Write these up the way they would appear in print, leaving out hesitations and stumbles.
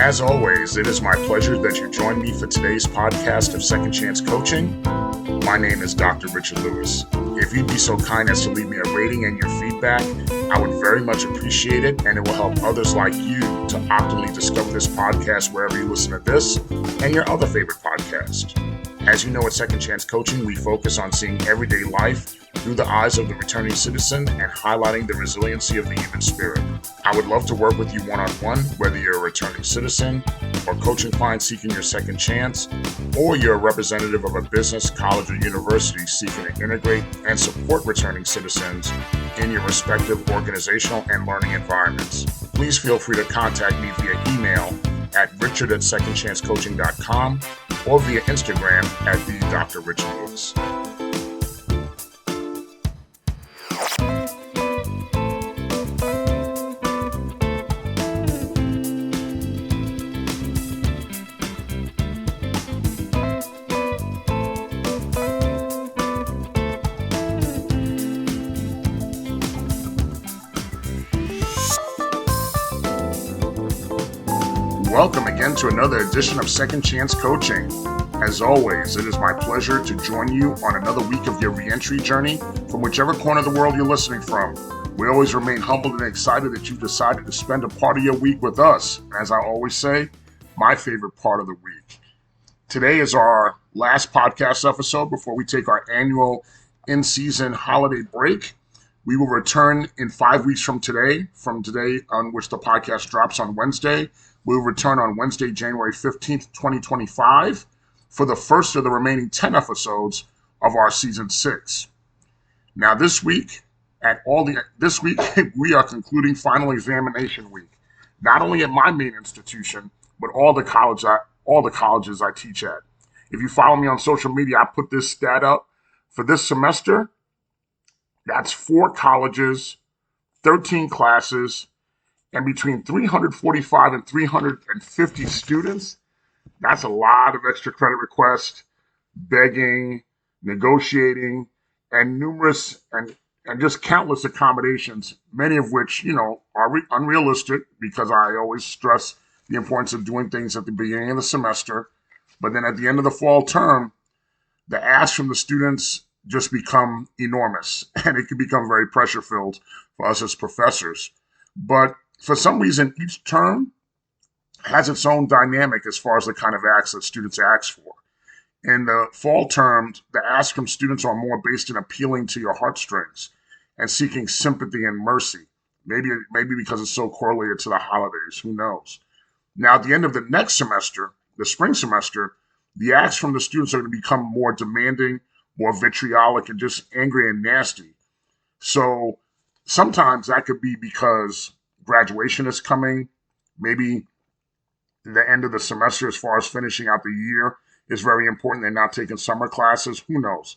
As always, it is my pleasure that you join me for today's podcast of Second Chance Coaching. My name is Dr. Richard Lewis. If you'd be so kind as to leave me a rating and your feedback, I would very much appreciate it, and it will help others like you to optimally discover this podcast wherever you listen to this and your other favorite podcast. As you know, at Second Chance Coaching, we focus on seeing everyday life through the eyes of the returning citizen and highlighting the resiliency of the human spirit. I would love to work with you one-on-one, whether you're a returning citizen or coaching client seeking your second chance, or you're a representative of a business, college, or university seeking to integrate and support returning citizens in your respective organizational and learning environments. Please feel free to contact me via email at richard@secondchancecoaching.com or via Instagram at the Dr. Richard Lewis. Welcome again to another edition of Second Chance Coaching. As always, it is my pleasure to join you on another week of your reentry journey from whichever corner of the world you're listening from. We always remain humbled and excited that you've decided to spend a part of your week with us. As I always say, my favorite part of the week. Today is our last podcast episode before we take our annual in-season holiday break. We will return in 5 weeks from today on which the podcast drops on Wednesday. We'll return on Wednesday, January 15th, 2025, for the first of the remaining 10 episodes of our season 6. Now, this week, we are concluding final examination week, not only at my main institution, but all the colleges I teach at. If you follow me on social media, I put this stat up for this semester. That's 4 colleges, 13 classes, and between 345 and 350 students. That's a lot of extra credit requests, begging, negotiating, and numerous and just countless accommodations, many of which, are unrealistic because I always stress the importance of doing things at the beginning of the semester. But then at the end of the fall term, the asks from the students just become enormous, and it can become very pressure-filled for us as professors. But for some reason, each term has its own dynamic as far as the kind of asks that students ask for. In the fall term, the asks from students are more based in appealing to your heartstrings and seeking sympathy and mercy. Maybe because it's so correlated to the holidays, who knows? Now, at the end of the next semester, the spring semester, the asks from the students are going to become more demanding, more vitriolic, and just angry and nasty. So sometimes that could be because graduation is coming. Maybe the end of the semester, as far as finishing out the year, is very important. They're not taking summer classes. Who knows?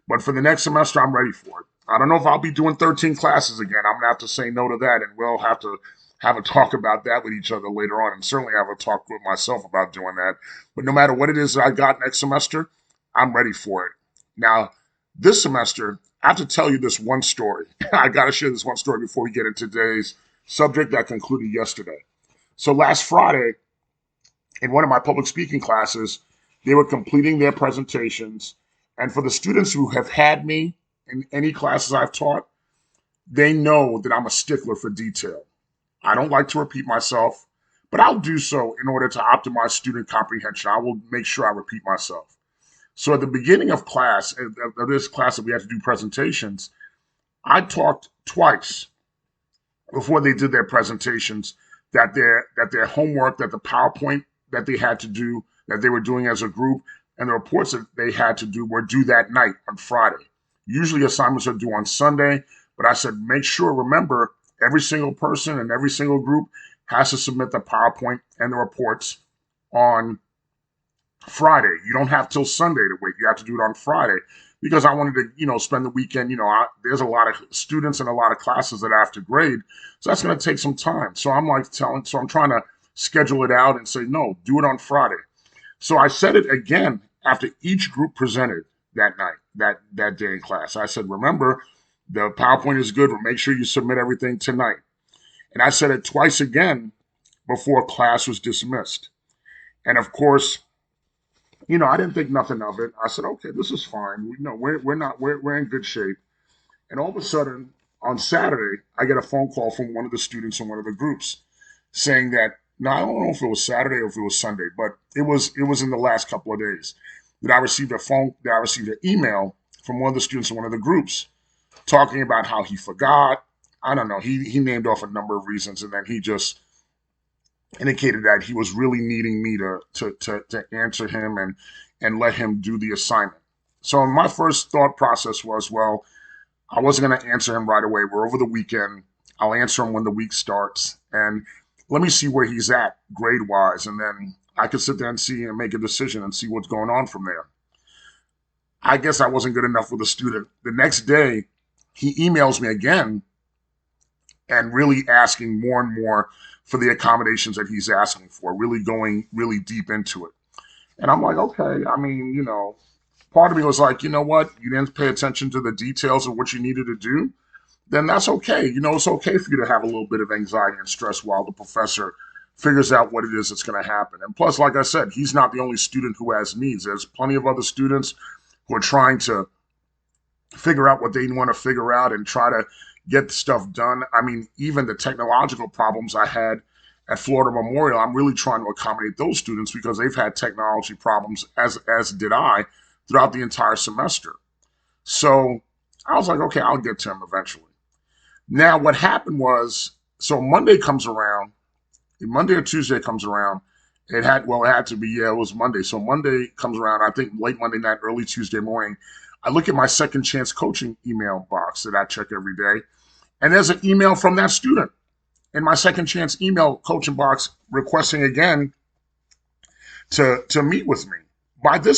But for the next semester, I'm ready for it. I don't know if I'll be doing 13 classes again. I'm going to have to say no to that, and we'll have to have a talk about that with each other later on, and certainly have a talk with myself about doing that. But no matter what it is that I got next semester, I'm ready for it. Now, this semester, I have to tell you this one story. I got to share this one story before we get into today's subject that concluded yesterday. So last Friday, in one of my public speaking classes, they were completing their presentations. And for the students who have had me in any classes I've taught, they know that I'm a stickler for detail. I don't like to repeat myself, but I'll do so in order to optimize student comprehension. I will make sure I repeat myself. So at the beginning of this class that we had to do presentations, I talked twice before they did their presentations that their homework, that the PowerPoint that they had to do, that they were doing as a group, and the reports that they had to do were due that night on Friday. Usually assignments are due on Sunday, but I said, remember, every single person and every single group has to submit the PowerPoint and the reports on Friday. You don't have till Sunday to wait. You have to do it on Friday, because I wanted to, spend the weekend. There's a lot of students and a lot of classes that I have to grade, so that's going to take some time. So I'm trying to schedule it out and say, no, do it on Friday. So I said it again after each group presented that night, that day in class. I said, remember, the PowerPoint is good, but make sure you submit everything tonight. And I said it twice again before class was dismissed. And of course, I didn't think nothing of it. I said, okay, this is fine. We're in good shape. And all of a sudden, on Saturday, I get a phone call from one of the students in one of the groups saying that, now I don't know if it was Saturday or if it was Sunday, but it was in the last couple of days that I received an email from one of the students in one of the groups talking about how he forgot. I don't know. He named off a number of reasons, and then he just indicated that he was really needing me to answer him and let him do the assignment. So my first thought process was, well, I wasn't going to answer him right away. We're over the weekend. I'll answer him when the week starts, and let me see where he's at grade wise, and then I could sit there and see and make a decision and see what's going on from there. I guess I wasn't good enough with the student. The next day, he emails me again and really asking more and more for the accommodations that he's asking for, really going really deep into it. And I'm like, okay, I mean, part of me was like, you know what? You didn't pay attention to the details of what you needed to do. Then that's okay. It's okay for you to have a little bit of anxiety and stress while the professor figures out what it is that's going to happen. And plus, like I said, he's not the only student who has needs. There's plenty of other students who are trying to figure out what they want to figure out and try to get stuff done. I mean, even the technological problems I had at Florida Memorial, I'm really trying to accommodate those students because they've had technology problems, as did I, throughout the entire semester. So I was like, okay, I'll get to him eventually. Now, what happened was, so Monday or Tuesday comes around. It had to be, it was Monday. So Monday comes around, I think late Monday night, early Tuesday morning. I look at my second chance coaching email box that I check every day, and there's an email from that student in my second chance email coaching box requesting again to meet with me. By the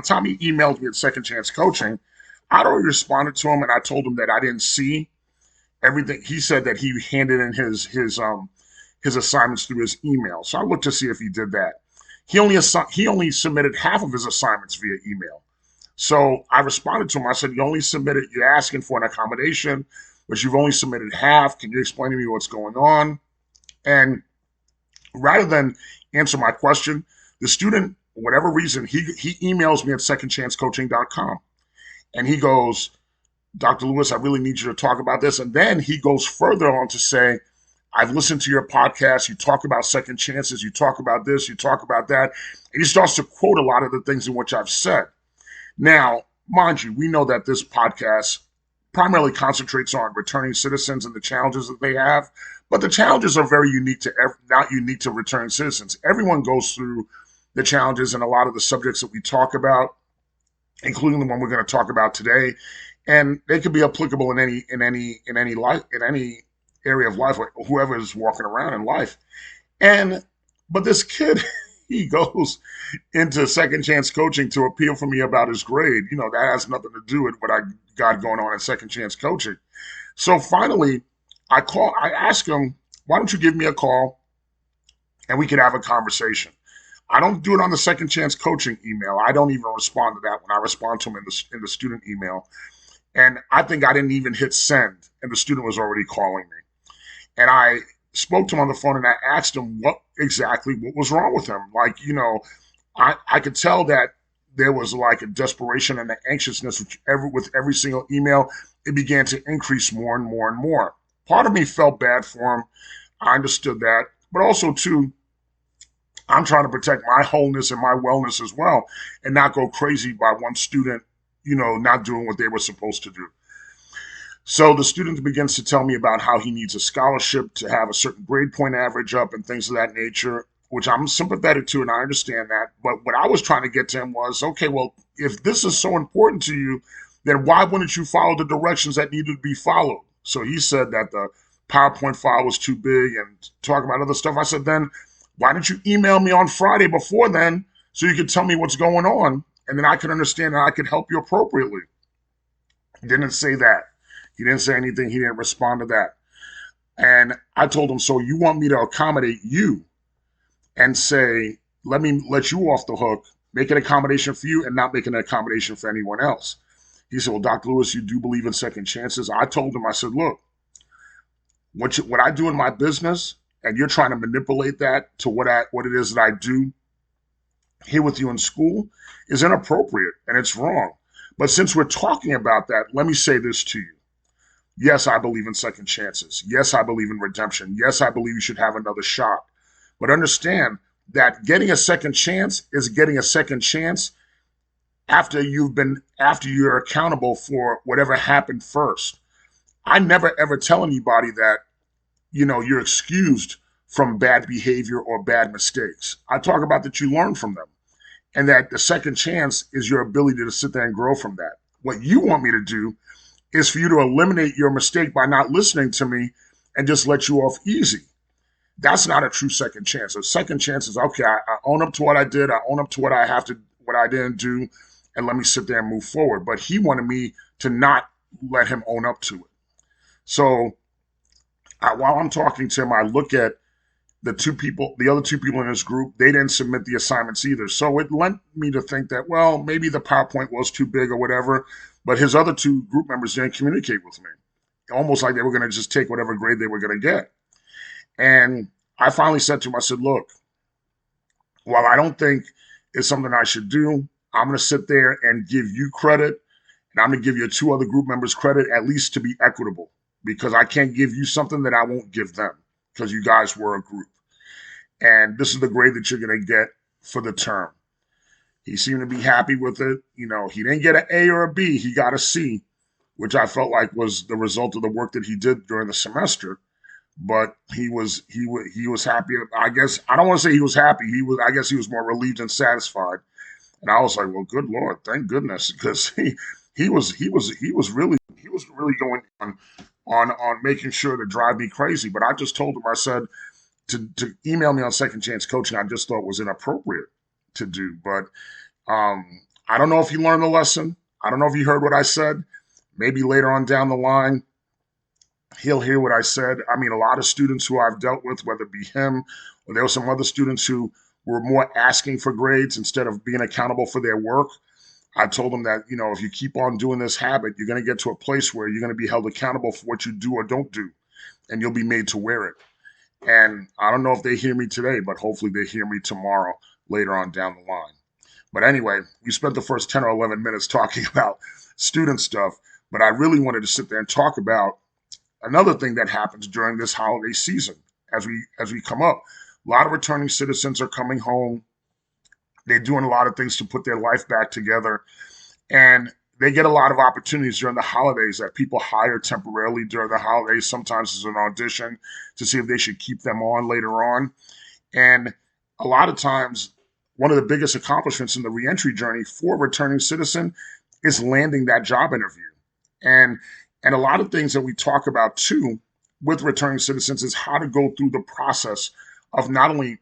time he emailed me at Second Chance Coaching, I'd already responded to him and I told him that I didn't see everything. He said that he handed in his assignments through his email. So I looked to see if he did that. He only submitted half of his assignments via email. So I responded to him. I said, you're asking for an accommodation, but you've only submitted half. Can you explain to me what's going on? And rather than answer my question, the student, for whatever reason, he emails me at secondchancecoaching.com. And he goes, Dr. Lewis, I really need you to talk about this. And then he goes further on to say, I've listened to your podcast. You talk about second chances. You talk about this. You talk about that. And he starts to quote a lot of the things in which I've said. Now, mind you, we know that this podcast primarily concentrates on returning citizens and the challenges that they have. But the challenges are very not unique to returning citizens. Everyone goes through the challenges and a lot of the subjects that we talk about, including the one we're going to talk about today. And they could be applicable in any area of life, whoever is walking around in life. But this kid, he goes into Second Chance Coaching to appeal for me about his grade. That has nothing to do with what I got going on at Second Chance Coaching. So finally, I ask him, why don't you give me a call and we could have a conversation? I don't do it on the Second Chance Coaching email. I don't even respond to that when I respond to him in the student email. And I think I didn't even hit send, and the student was already calling me. And I spoke to him on the phone, and I asked him what was wrong with him. Like, I could tell that there was like a desperation and an anxiousness with every single email. It began to increase more and more and more. Part of me felt bad for him. I understood that. But also, too, I'm trying to protect my wholeness and my wellness as well and not go crazy by one student, not doing what they were supposed to do. So the student begins to tell me about how he needs a scholarship to have a certain grade point average up and things of that nature, which I'm sympathetic to and I understand that. But what I was trying to get to him was, okay, well, if this is so important to you, then why wouldn't you follow the directions that needed to be followed? So he said that the PowerPoint file was too big and talk about other stuff. I said, then why didn't you email me on Friday before then so you could tell me what's going on and then I could understand and I could help you appropriately? He didn't say that. He didn't say anything. He didn't respond to that. And I told him, so you want me to accommodate you and say, let me let you off the hook, make an accommodation for you and not make an accommodation for anyone else? He said, well, Dr. Lewis, you do believe in second chances? I told him, I said, look, what I do in my business and you're trying to manipulate that to what it is that I do here with you in school is inappropriate and it's wrong. But since we're talking about that, let me say this to you. Yes, I believe in second chances. Yes, I believe in redemption. Yes, I believe you should have another shot. But understand that getting a second chance is getting a second chance after you're accountable for whatever happened first. I never ever tell anybody that, you're excused from bad behavior or bad mistakes. I talk about that you learn from them and that the second chance is your ability to sit there and grow from that. What you want me to do is for you to eliminate your mistake by not listening to me and just let you off easy. That's not a true second chance. A second chance is, okay, I own up to what I did. I own up to what I didn't do, and let me sit there and move forward. But he wanted me to not let him own up to it. So while I'm talking to him, I look at the other two people in his group. They didn't submit the assignments either. So it led me to think that, well, maybe the PowerPoint was too big or whatever. But his other two group members didn't communicate with me, almost like they were going to just take whatever grade they were going to get. And I finally said to him, I said, look, while I don't think it's something I should do, I'm going to sit there and give you credit. And I'm going to give your two other group members credit, at least to be equitable, because I can't give you something that I won't give them because you guys were a group. And this is the grade that you're going to get for the term. He seemed to be happy with it. He didn't get an A or a B. He got a C, which I felt like was the result of the work that he did during the semester. But he was happy. I guess I don't want to say he was happy. I guess he was more relieved and satisfied. And I was like, well, good Lord, thank goodness, because he was really going on making sure to drive me crazy. But I just told him, I said, to email me on second chance coaching, I just thought was inappropriate to do. But I don't know if he learned the lesson. I don't know if he heard what I said. Maybe later on down the line, he'll hear what I said. I mean, a lot of students who I've dealt with, whether it be him or there were some other students who were more asking for grades instead of being accountable for their work. I told them that, if you keep on doing this habit, you're going to get to a place where you're going to be held accountable for what you do or don't do, and you'll be made to wear it. And I don't know if they hear me today, but hopefully they hear me tomorrow later on down the line. But anyway, we spent the first 10 or 11 minutes talking about student stuff, but I really wanted to sit there and talk about another thing that happens during this holiday season as we come up. A lot of returning citizens are coming home. They're doing a lot of things to put their life back together. And they get a lot of opportunities during the holidays that people hire temporarily during the holidays, sometimes as an audition to see if they should keep them on later on. And a lot of times, one of the biggest accomplishments in the reentry journey for a returning citizen is landing that job interview. And a lot of things that we talk about too with returning citizens is how to go through the process of not only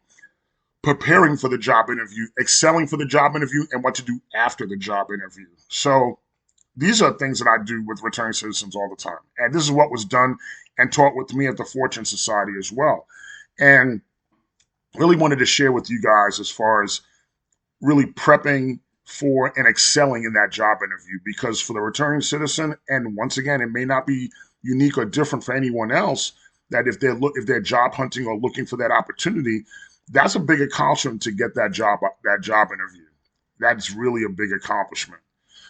preparing for the job interview, excelling for the job interview, and what to do after the job interview. So these are things that I do with returning citizens all the time. And this is what was done and taught with me at the Fortune Society as well. And really wanted to share with you guys as far as really prepping for and excelling in that job interview, because for the returning citizen, and once again, it may not be unique or different for anyone else, that if they're job hunting or looking for that opportunity, that's a big accomplishment to get that job interview. That's really a big accomplishment.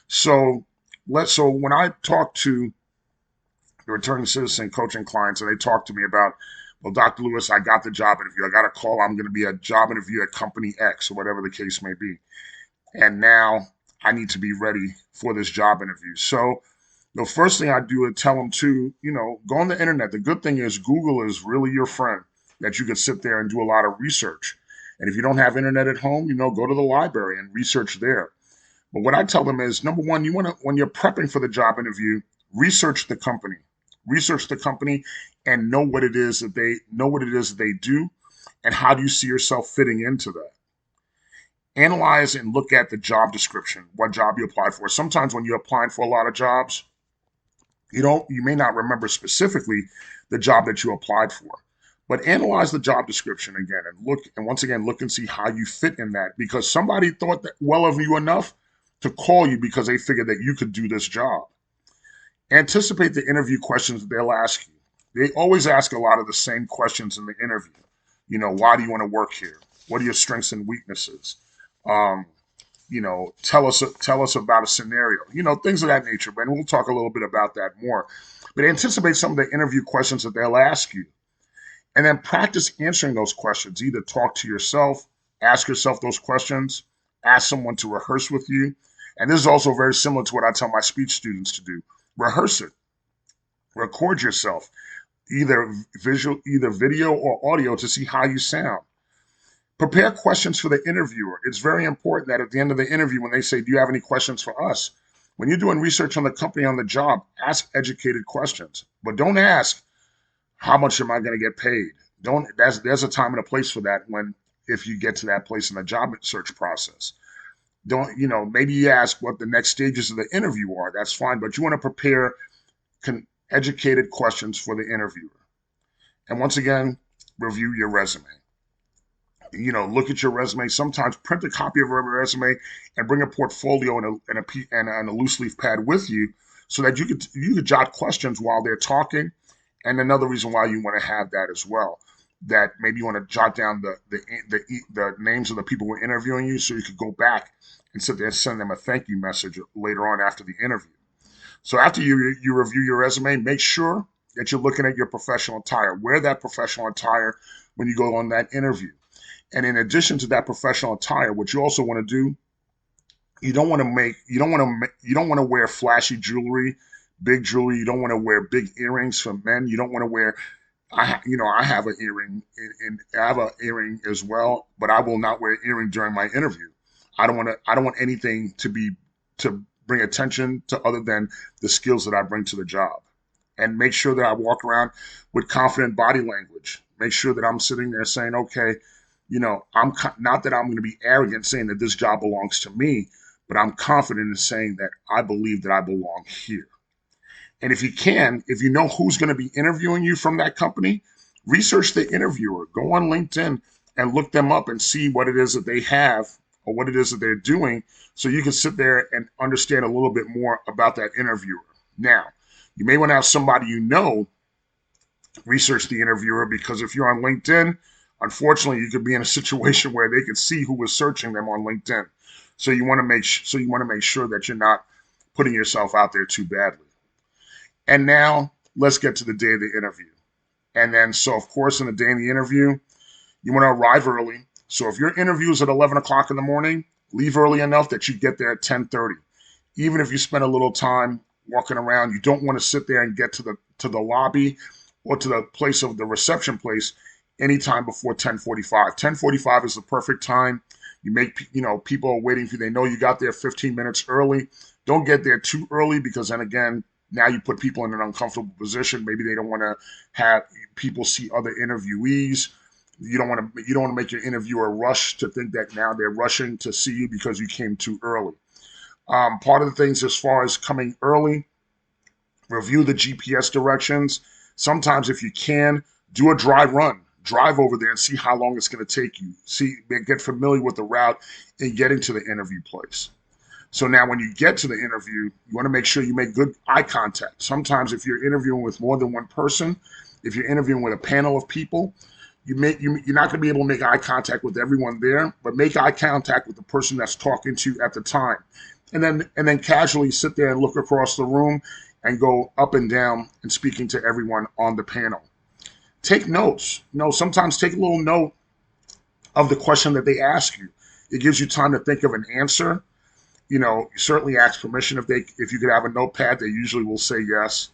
So when I talk to the returning citizen coaching clients and they talk to me about, well, Dr. Lewis, I got the job interview. I got a call. I'm going to be a job interview at company X or whatever the case may be. And now I need to be ready for this job interview. So the first thing I do is tell them to, go on the internet. The good thing is Google is really your friend, that you could sit there and do a lot of research. And if you don't have internet at home, go to the library and research there. But what I tell them is, number one, when you're prepping for the job interview, research the company. Research the company and know what it is that they do, and how do you see yourself fitting into that. Analyze and look at the job description, what job you applied for. Sometimes when you're applying for a lot of jobs, you may not remember specifically the job that you applied for. But analyze the job description again and once again look and see how you fit in that, because somebody thought that well of you enough to call you because they figured that you could do this job. Anticipate the interview questions that they'll ask you. They always ask a lot of the same questions in the interview. Why do you want to work here? What are your strengths and weaknesses? Um, tell us about a scenario. Things of that nature. But we'll talk a little bit about that more. But anticipate some of the interview questions that they'll ask you, and then practice answering those questions. Either talk to yourself, ask yourself those questions, ask someone to rehearse with you. And this is also very similar to what I tell my speech students to do. Rehearse it. Record yourself, either video or audio, to see how you sound. Prepare questions for the interviewer. It's very important that at the end of the interview, when they say, "Do you have any questions for us?" When you're doing research on the company, on the job, ask educated questions. But don't ask, "How much am I going to get paid?" Don't. There's a time and a place for that if you get to that place in the job search process. Don't, maybe you ask what the next stages of the interview are. That's fine. But you want to prepare educated questions for the interviewer. And once again, review your resume. Look at your resume. Sometimes print a copy of your resume and bring a portfolio and a loose leaf pad with you, so that you could jot questions while they're talking. And another reason why you want to have that as well, that maybe you want to jot down the names of the people who are interviewing you, so you could go back and sit there and send them a thank you message later on after the interview. So after you review your resume, make sure that you're looking at your professional attire. Wear that professional attire when you go on that interview. And in addition to that professional attire, what you also want to do, you don't want to wear flashy jewelry, big jewelry. You don't want to wear big earrings for men. You don't want to wear, I have an earring, and I have an earring as well, but I will not wear an earring during my interview. I don't want anything to bring attention to other than the skills that I bring to the job. And make sure that I walk around with confident body language. Make sure that I'm sitting there saying, okay, I'm not that I'm going to be arrogant saying that this job belongs to me, but I'm confident in saying that I believe that I belong here. And if you know who's going to be interviewing you from that company, research the interviewer. Go on LinkedIn and look them up and see what it is that they have or what it is that they're doing, so you can sit there and understand a little bit more about that interviewer. Now, you may want to have somebody research the interviewer, because if you're on LinkedIn, unfortunately, you could be in a situation where they could see who was searching them on LinkedIn. So you want to make sure that you're not putting yourself out there too badly. And now let's get to the day of the interview. And then, so of course, in the day of the interview, you want to arrive early. So if your interview is at 11 o'clock in the morning, leave early enough that you get there at 10:30. Even if you spend a little time walking around, you don't want to sit there and get to the lobby or to the place of the reception place anytime before 10:45. 10:45 is the perfect time. You make, people are waiting for you. They know you got there 15 minutes early. Don't get there too early, because then again, now you put people in an uncomfortable position. Maybe they don't want to have people see other interviewees. You don't want to make your interviewer rush to think that now they're rushing to see you because you came too early. Part of the things as far as coming early, review the GPS directions. Sometimes if you can, do a dry run. Drive over there and see how long it's going to take you. Get familiar with the route and getting to the interview place. So now when you get to the interview, you want to make sure you make good eye contact. Sometimes if you're interviewing with more than one person, if you're interviewing with a panel of people, you're not going to be able to make eye contact with everyone there, but make eye contact with the person that's talking to you at the time. And then casually sit there and look across the room and go up and down and speaking to everyone on the panel. Take notes. Sometimes take a little note of the question that they ask you. It gives you time to think of an answer. You certainly ask permission if you could have a notepad. They usually will say yes.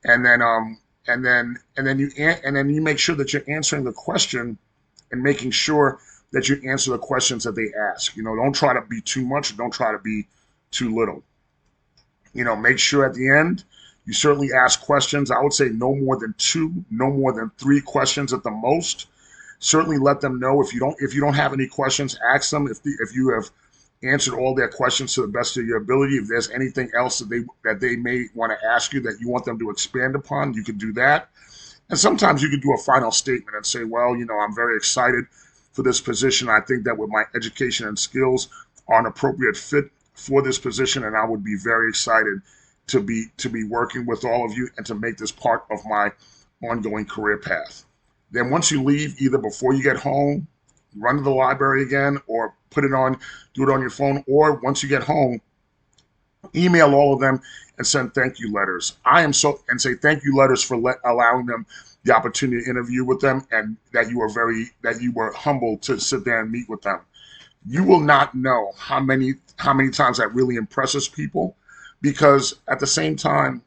And then you make sure that you're answering the question and making sure that you answer the questions that they ask. Don't try to be too much. Don't try to be too little. Make sure at the end you certainly ask questions. I would say no more than 2, no more than 3 questions at the most. Certainly let them know if you don't have any questions, ask them if you have answered all their questions to the best of your ability. If there's anything else that they may want to ask you that you want them to expand upon, you could do that. And sometimes you could do a final statement and say, well, I'm very excited for this position. I think that with my education and skills are an appropriate fit for this position, and I would be very excited to be working with all of you and to make this part of my ongoing career path. Then once you leave, either before you get home, run to the library again, or do it on your phone, or once you get home, email all of them and send thank you letters. And say thank you letters for allowing them the opportunity to interview with them, and that you were humble to sit there and meet with them. You will not know how many times that really impresses people, because at the same time,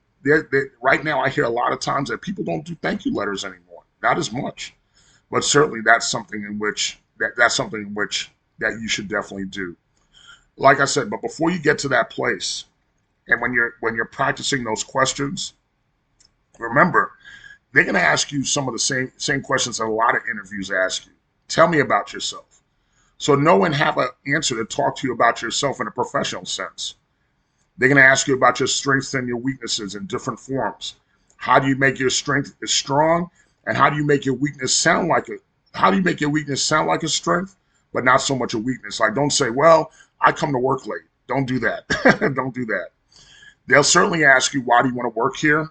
right now I hear a lot of times that people don't do thank you letters anymore, not as much. But certainly that's something in which that you should definitely do. Like I said, but before you get to that place, and when you're practicing those questions, remember they're going to ask you some of the same questions that a lot of interviews ask you. Tell me about yourself. So know and have an answer to talk to you about yourself in a professional sense. They're going to ask you about your strengths and your weaknesses in different forms. How do you make your strength strong, and how do you make your weakness sound like a how do you make your weakness sound like a strength, but not so much a weakness? Like, don't say, "Well, I come to work late." Don't do that. Don't do that. They'll certainly ask you, "Why do you want to work here?"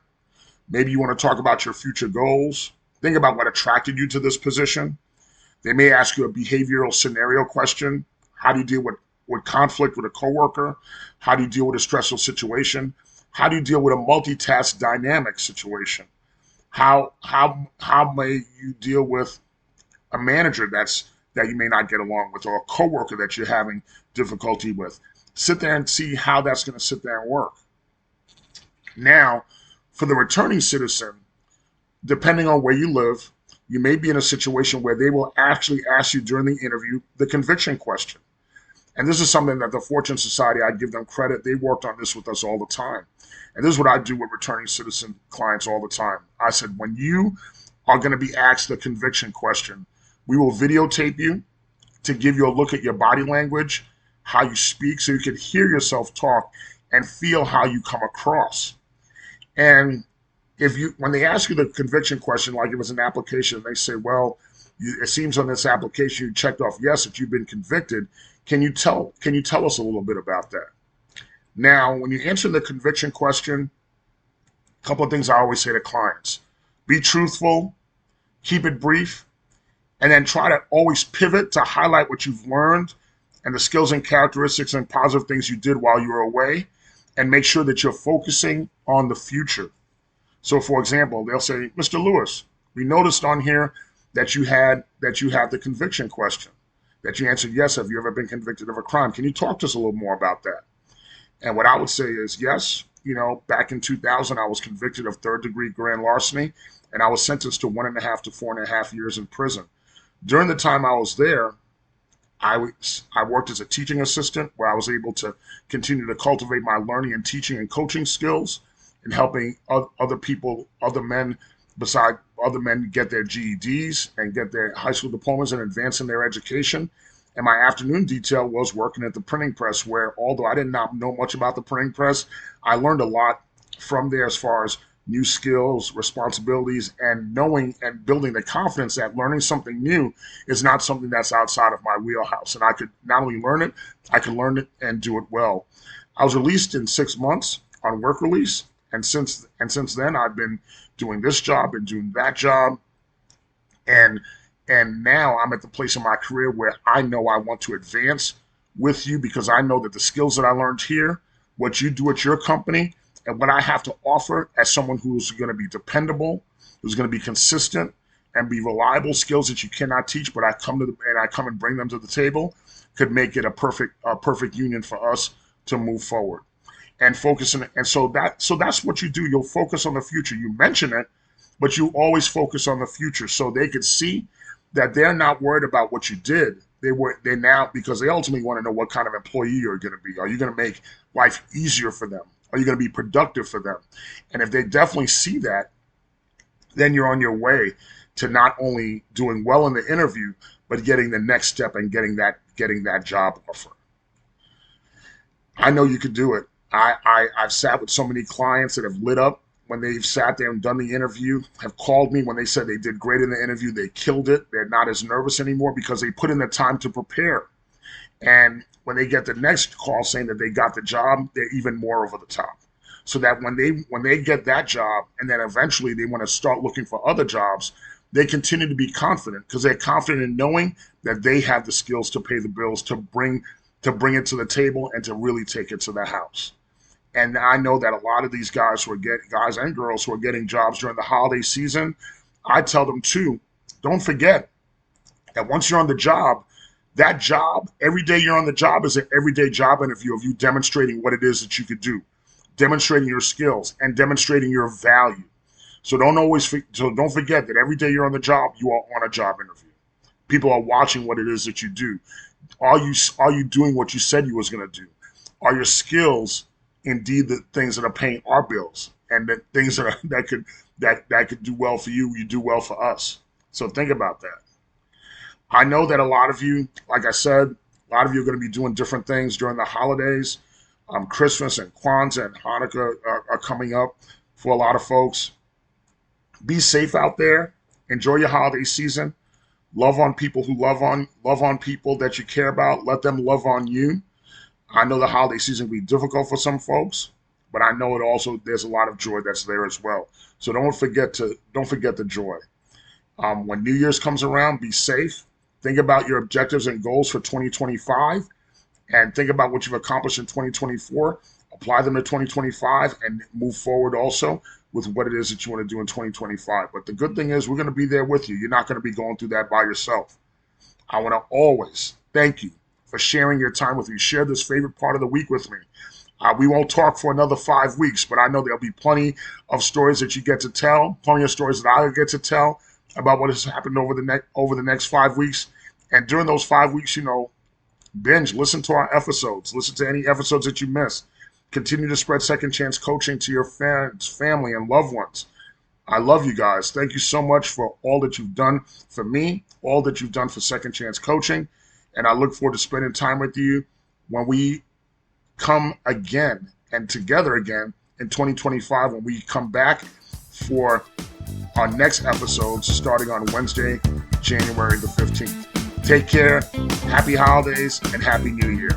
Maybe you want to talk about your future goals. Think about what attracted you to this position. They may ask you a behavioral scenario question. How do you deal with conflict with a coworker? How do you deal with a stressful situation? How do you deal with a multitask dynamic situation? How may you deal with a manager that you may not get along with, or a coworker that you're having difficulty with? Sit there and see how that's going to sit there and work. Now, for the returning citizen, depending on where you live, you may be in a situation where they will actually ask you during the interview the conviction question. And this is something that the Fortune Society, I give them credit, they worked on this with us all the time. And this is what I do with returning citizen clients all the time. I said, when you are going to be asked the conviction question, we will videotape you to give you a look at your body language, how you speak, so you can hear yourself talk and feel how you come across. And when they ask you the conviction question, like it was an application, they say, well, it seems on this application you checked off yes that you've been convicted. Can you tell us a little bit about that? Now, when you answer the conviction question, a couple of things I always say to clients: be truthful, keep it brief, and then try to always pivot to highlight what you've learned and the skills and characteristics and positive things you did while you were away, and make sure that you're focusing on the future. So, for example, they'll say, Mr. Lewis, we noticed on here that you had the conviction question, that you answered yes. Have you ever been convicted of a crime? Can you talk to us a little more about that? And what I would say is yes. Back in 2000, I was convicted of third-degree grand larceny, and I was sentenced to 1.5 to 4.5 years in prison. During the time I was there, I worked as a teaching assistant, where I was able to continue to cultivate my learning and teaching and coaching skills, and helping other men get their GEDs and get their high school diplomas and advance in their education. And my afternoon detail was working at the printing press, where although I did not know much about the printing press, I learned a lot from there as far as new skills, responsibilities, and knowing and building the confidence that learning something new is not something that's outside of my wheelhouse. And I could not only learn it, I could learn it and do it well. I was released in 6 months on work release. And since then, I've been doing this job and doing that job. And now I'm at the place in my career where I know I want to advance with you, because I know that the skills that I learned here, what you do at your company, and what I have to offer as someone who's going to be dependable, who's going to be consistent and be reliable, skills that you cannot teach, but I come and bring them to the table, could make it a perfect union for us to move forward. And focusing, and so that's what you do. You'll focus on the future. You mention it, but you always focus on the future, so they could see that they're not worried about what you did. They now, because they ultimately want to know what kind of employee you're going to be. Are you going to make life easier for them? Are you going to be productive for them? And if they definitely see that, then you're on your way to not only doing well in the interview, but getting the next step and getting that job offer. I know you could do it. I've sat with so many clients that have lit up when they've sat there and done the interview, have called me when they said they did great in the interview, they killed it, they're not as nervous anymore because they put in the time to prepare. And when they get the next call saying that they got the job, they're even more over the top. so that when they get that job and then eventually they want to start looking for other jobs, they continue to be confident because they're confident in knowing that they have the skills to pay the bills, to bring it to the table and to really take it to the house. And I know that a lot of these guys and girls who are getting jobs during the holiday season, I tell them too, don't forget that once you're on the job, that job, every day you're on the job is an everyday job interview of you demonstrating what it is that you could do, demonstrating your skills and demonstrating your value. So don't forget that every day you're on the job, you are on a job interview. People are watching what it is that you do. Are you doing what you said you was going to do? Are your skills indeed the things that are paying our bills and the things that could do well for you, you do well for us. So think about that. I know that a lot of you, like I said, a lot of you are going to be doing different things during the holidays. Christmas and Kwanzaa and Hanukkah are coming up for a lot of folks. Be safe out there. Enjoy your holiday season. Love on people who love on people that you care about. Let them love on you. I know the holiday season will be difficult for some folks, but I know it also there's a lot of joy that's there as well. So don't forget the joy. When New Year's comes around, be safe. Think about your objectives and goals for 2025 and think about what you've accomplished in 2024. Apply them to 2025 and move forward also with what it is that you want to do in 2025. But the good thing is we're going to be there with you. You're not going to be going through that by yourself. I want to always thank you for sharing your time with me. Share this favorite part of the week with me. We won't talk for another 5 weeks, but I know there'll be plenty of stories that you get to tell, plenty of stories that I get to tell about what has happened over the next 5 weeks. And during those 5 weeks, binge, listen to our episodes, listen to any episodes that you missed. Continue to spread Second Chance Coaching to your fans, family, and loved ones. I love you guys. Thank you so much for all that you've done for me, all that you've done for Second Chance Coaching. And I look forward to spending time with you when we come again and together again in 2025 when we come back for our next episodes starting on Wednesday, January the 15th. Take care, happy holidays, and happy New Year.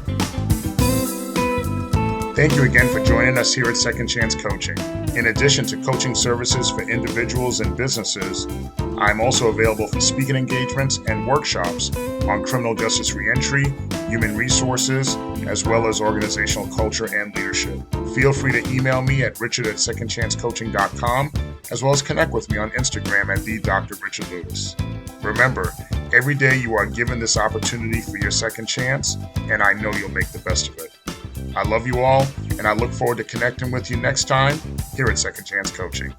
Thank you again for joining us here at Second Chance Coaching. In addition to coaching services for individuals and businesses, I'm also available for speaking engagements and workshops on criminal justice reentry, human resources, as well as organizational culture and leadership. Feel free to email me at richard@secondchancecoaching.com, as well as connect with me on Instagram at @DrRichardLewis. Remember, every day you are given this opportunity for your second chance, and I know you'll make the best of it. I love you all, and I look forward to connecting with you next time here at Second Chance Coaching.